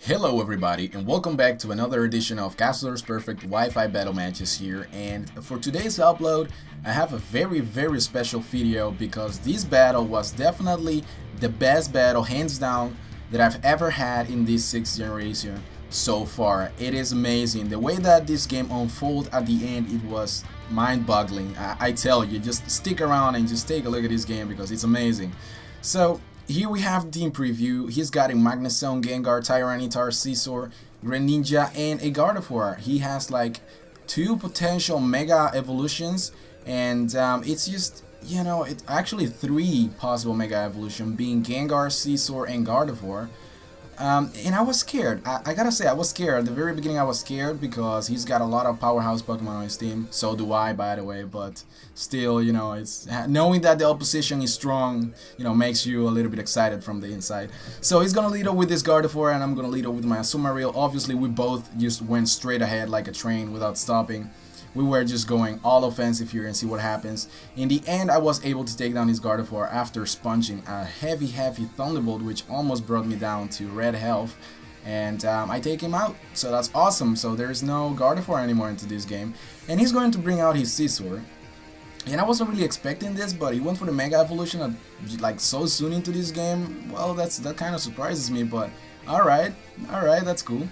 Hello everybody and welcome back to another edition of Castler's Perfect Wi-Fi Battle Matches here, and for today's upload I have a very special video because this battle was definitely the best battle hands down that I've ever had in this 6th generation so far. It is amazing. The way that this game unfolded at the end, it was mind-boggling. I tell you, just stick around and just take a look at this game because it's amazing. So here we have team preview. He's got a Magnezone, Gengar, Tyranitar, Scizor, Greninja, and a Gardevoir. He has like 2 potential Mega Evolutions, and it's just, you know, it's actually 3 possible Mega Evolution, being Gengar, Scizor, and Gardevoir. And I was scared. I gotta say, I was scared. At the very beginning, I was scared because he's got a lot of powerhouse Pokemon on his team. So do I, by the way. But still, you know, it's knowing that the opposition is strong, you know, makes you a little bit excited from the inside. So he's gonna lead up with this Gardevoir, and I'm gonna lead up with my Azumarill. Obviously, we both just went straight ahead like a train without stopping. We were just going all offensive here and see what happens. In the end, I was able to take down his Gardevoir after sponging a heavy Thunderbolt, which almost brought me down to red health. And I take him out, so that's awesome. So there's no Gardevoir anymore into this game. And he's going to bring out his Scizor. And I wasn't really expecting this, but he went for the Mega Evolution like so soon into this game. Well, that kind of surprises me, but alright, that's cool.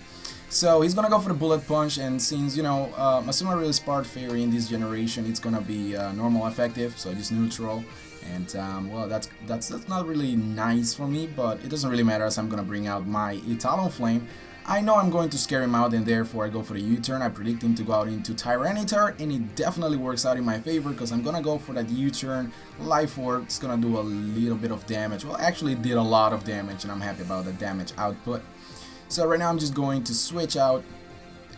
So he's gonna go for the Bullet Punch, and since, you know, Azumarill is part Fairy in this generation, it's gonna be normal effective, so just neutral. And well, that's not really nice for me, but it doesn't really matter as I'm gonna bring out my Talonflame. I know I'm going to scare him out, and therefore I go for the U-turn. I predict him to go out into Tyranitar, and it definitely works out in my favor because I'm gonna go for that U-turn. Life Orb. It's gonna do a little bit of damage. Well, actually it did a lot of damage, and I'm happy about the damage output. So right now I'm just going to switch out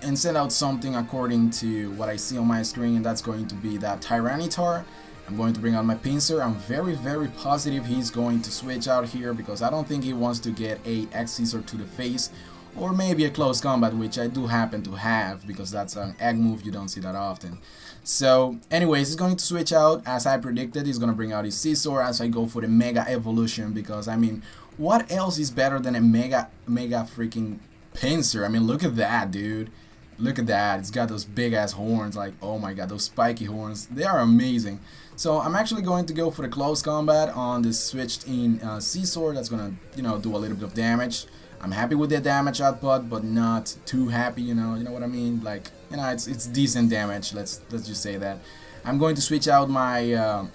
and send out something according to what I see on my screen, and that's going to be that Tyranitar. I'm going to bring out my Pinsir. I'm very positive he's going to switch out here because I don't think he wants to get a X-Scissor to the face, or maybe a close combat, which I do happen to have because that's an egg move you don't see that often. So anyways, he's going to switch out as I predicted. He's going to bring out his Scizor as I go for the Mega Evolution because, I mean, what else is better than a mega freaking Pinsir? I mean, look at that, dude. Look at that. It's got those big ass horns. Like, oh my god, those spiky horns. They are amazing. So I'm actually going to go for the close combat on this switched in Scizor. That's gonna, you know, do a little bit of damage. I'm happy with the damage output, but not too happy. You know what I mean? Like, you know, it's decent damage. Let's just say that. I'm going to switch out my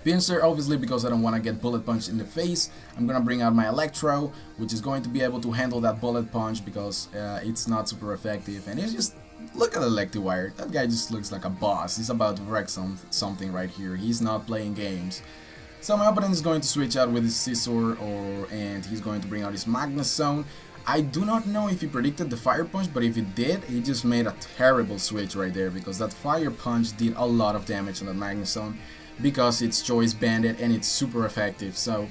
Pinsir, obviously, because I don't want to get Bullet Punch in the face. I'm gonna bring out my Electro, which is going to be able to handle that Bullet Punch because it's not super effective. And it's just, look at Electivire. That guy just looks like a boss. He's about to wreck something right here. He's not playing games. So my opponent is going to switch out with his Scizor, and he's going to bring out his Magnezone. I do not know if he predicted the Fire Punch, but if he did, he just made a terrible switch right there because that Fire Punch did a lot of damage on that Magnezone, because it's choice banded and it's super effective. So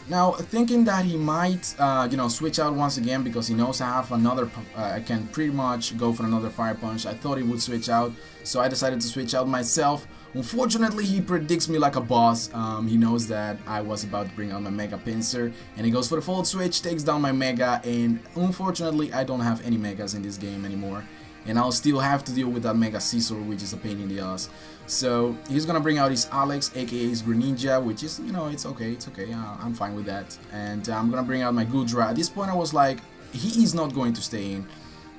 now thinking that he might you know, switch out once again because he knows I have another I can pretty much go for another Fire Punch. I thought he would switch out, so I decided to switch out myself. Unfortunately, he predicts me like a boss. He knows that I was about to bring out my Mega Pinsir, and he goes for the Fold Switch, takes down my Mega, and unfortunately I don't have any Megas in this game anymore. And I'll still have to deal with that Mega Scizor, which is a pain in the ass. So he's gonna bring out his Alex, aka his Greninja, which is, you know, it's okay. I'm fine with that. And I'm gonna bring out my Goodra. At this point, I was like, he is not going to stay in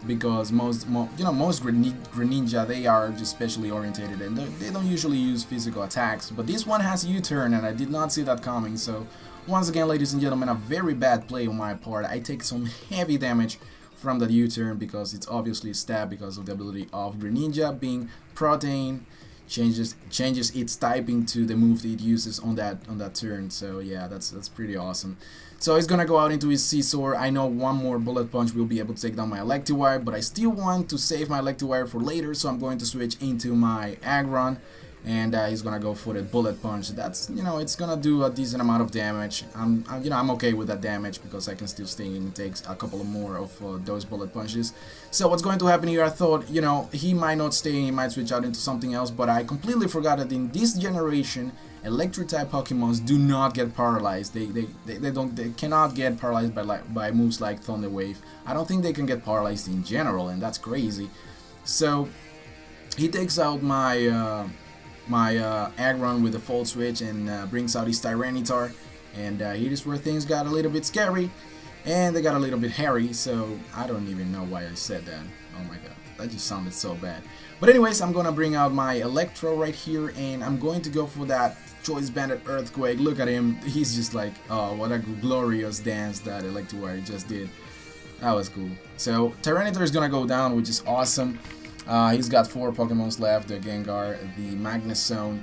because most Greninja, they are just specially orientated and they don't usually use physical attacks. But this one has U-turn, and I did not see that coming. So once again, ladies and gentlemen, a very bad play on my part. I take some heavy damage from that U-turn because it's obviously a stab because of the ability of Greninja being Protein changes its typing to the move that it uses on that turn. So yeah, that's pretty awesome. So he's gonna go out into his Scizor. I know one more Bullet Punch will be able to take down my Electivire, but I still want to save my Electivire for later, so I'm going to switch into my Aggron. and he's gonna go for the bullet punch. That's, you know, it's gonna do a decent amount of damage. You know, I'm okay with that damage because I can still stay in. It takes a couple of more of those bullet punches. So what's going to happen here? I thought, you know, he might not stay. He might switch out into something else, but I completely forgot that in this generation, electric type Pokemons do not get paralyzed. They cannot get paralyzed by moves like Thunder Wave. I don't think they can get paralyzed in general, and that's crazy. So he takes out my Aggron with the Volt Switch and brings out his Tyranitar, and here is where things got a little bit scary and they got a little bit hairy. So I don't even know why I said that. Oh my god, that just sounded so bad. But anyways, I'm gonna bring out my Electro right here, and I'm going to go for that Choice Banded Earthquake. Look at him, he's just like, oh, what a glorious dance that Electivire just did. That was cool. So Tyranitar is gonna go down, which is awesome. He's got 4 Pokemons left: the Gengar, the Magnezone,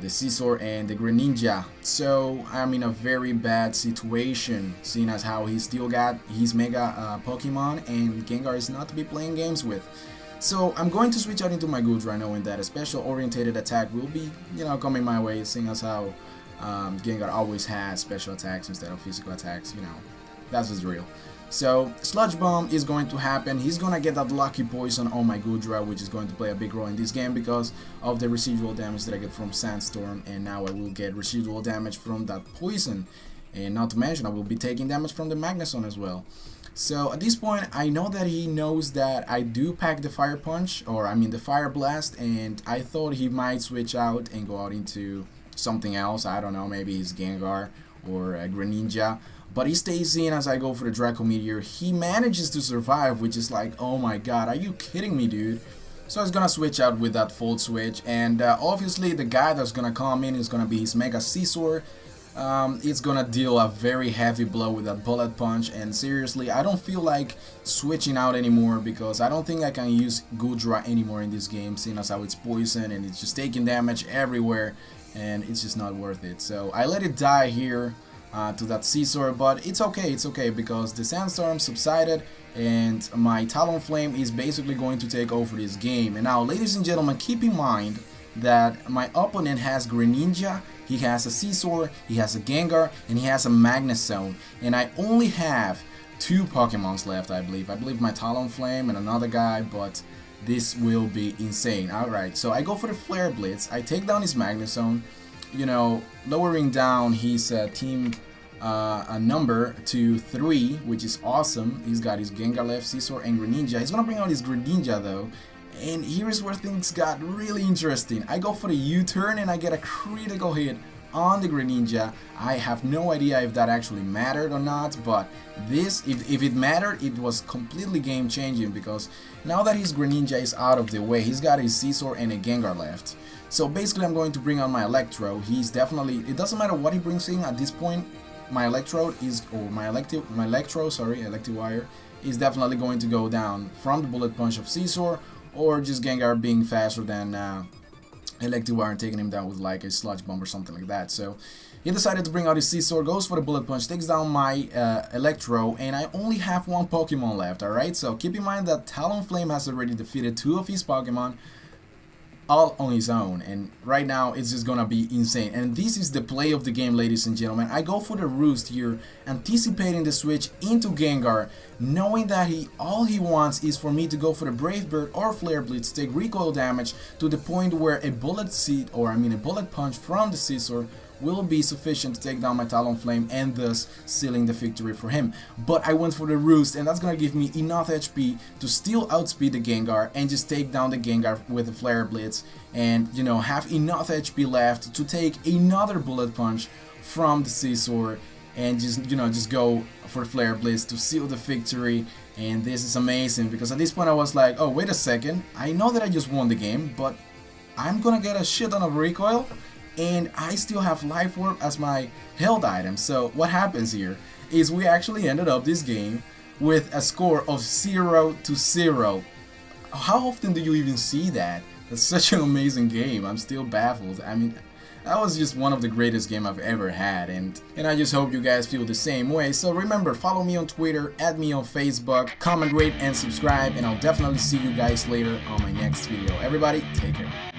the Scizor, and the Greninja. So I'm in a very bad situation, seeing as how he still got his Mega Pokemon, and Gengar is not to be playing games with. So I'm going to switch out into my Goodra, knowing that a special orientated attack will be, you know, coming my way, seeing as how Gengar always has special attacks instead of physical attacks. You know, that's just real. So Sludge Bomb is going to happen. He's gonna get that lucky poison on my Goodra, which is going to play a big role in this game because of the residual damage that I get from Sandstorm, and now I will get residual damage from that poison, and not to mention I will be taking damage from the Magnezone as well. So at this point, I know that he knows that I do pack the Fire Punch, or I mean the Fire Blast, and I thought he might switch out and go out into something else. I don't know, maybe his Gengar or Greninja. But he stays in as I go for the Draco Meteor. He manages to survive, which is like, oh my god, are you kidding me, dude? So I was gonna switch out with that Volt Switch, and obviously the guy that's gonna come in is gonna be his Mega Scizor. It's gonna deal a very heavy blow with that Bullet Punch, and seriously, I don't feel like switching out anymore because I don't think I can use Goodra anymore in this game, seeing as how it's poison and it's just taking damage everywhere, and it's just not worth it. So I let it die here to that Scizor, but it's okay because the Sandstorm subsided and my Talonflame is basically going to take over this game. And now, ladies and gentlemen, keep in mind that my opponent has Greninja, he has a Scizor, he has a Gengar, and he has a Magnezone, and I only have 2 Pokemons left, I believe. I believe my Talonflame and another guy, but this will be insane. Alright, so I go for the Flare Blitz, I take down his Magnezone, you know, lowering down his team number to 3, which is awesome. He's got his Gengar left, Scizor, and Greninja. He's gonna bring out his Greninja though, and here's where things got really interesting. I go for the U-turn and I get a critical hit on the Greninja. I have no idea if that actually mattered or not, but this, if it mattered, it was completely game changing because now that his Greninja is out of the way, he's got his Scizor and a Gengar left. So basically I'm going to bring out my Electro. He's definitely, it doesn't matter what he brings in at this point, my Electrode is, or my Electivire is definitely going to go down from the Bullet Punch of Scizor, or just Gengar being faster than Electivire and taking him down with like a Sludge Bomb or something like that. So he decided to bring out his Scizor, goes for the Bullet Punch, takes down my Electro, and I only have 1 Pokemon left, alright? So keep in mind that Talonflame has already defeated 2 of his Pokemon, all on his own, and right now it's just gonna be insane. And this is the play of the game, ladies and gentlemen. I go for the Roost here, anticipating the switch into Gengar, knowing that all he wants is for me to go for the Brave Bird or Flare Blitz, take recoil damage to the point where a Bullet Punch from the Scizor will be sufficient to take down my Talonflame and thus sealing the victory for him. But I went for the Roost, and that's gonna give me enough HP to still outspeed the Gengar and just take down the Gengar with the Flare Blitz, and you know, have enough HP left to take another Bullet Punch from the Scizor and just go for Flare Blitz to seal the victory. And this is amazing because at this point I was like, oh wait a second, I know that I just won the game, but I'm gonna get a shit ton of recoil and I still have Life Orb as my held item. So what happens here is we actually ended up this game with a score of 0-0. How often do you even see that? That's such an amazing game. I'm still baffled. I mean, that was just one of the greatest games I've ever had, and I just hope you guys feel the same way. So remember, follow me on Twitter, add me on Facebook, comment, rate, and subscribe, and I'll definitely see you guys later on my next video. Everybody, take care.